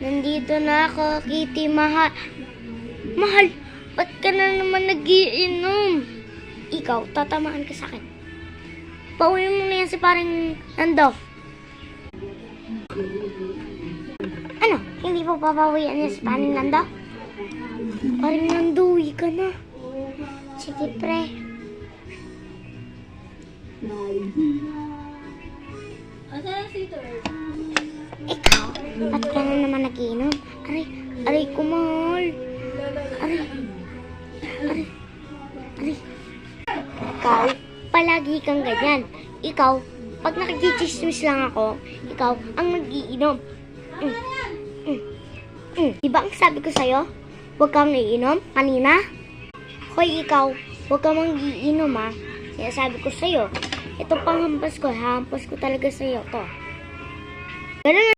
Nandito na ako, Kitty, mahal. Mahal, ba't ka na naman nagiinom? Ikaw, tatamaan ka sa akin. Pauwiin mo na yan si paring Nando. Ano? Hindi po papawian niya si paring Nando? Paring Nando, uwi ka na. Sige, pre. Ikaw, ba't ka na naman nagiinom? Aray ko, mahal. Aray. Ikaw, palagi kang ganyan. Ikaw, pag nakikichismis lang ako, ikaw ang nag-iinom. Diba ang sabi ko sa'yo? Huwag kang iinom kanina? Hoy, ikaw, huwag kang mag-iinom ha. Sinasabi ko sa'yo. Ito pang hampas ko talaga sa'yo to. Ganun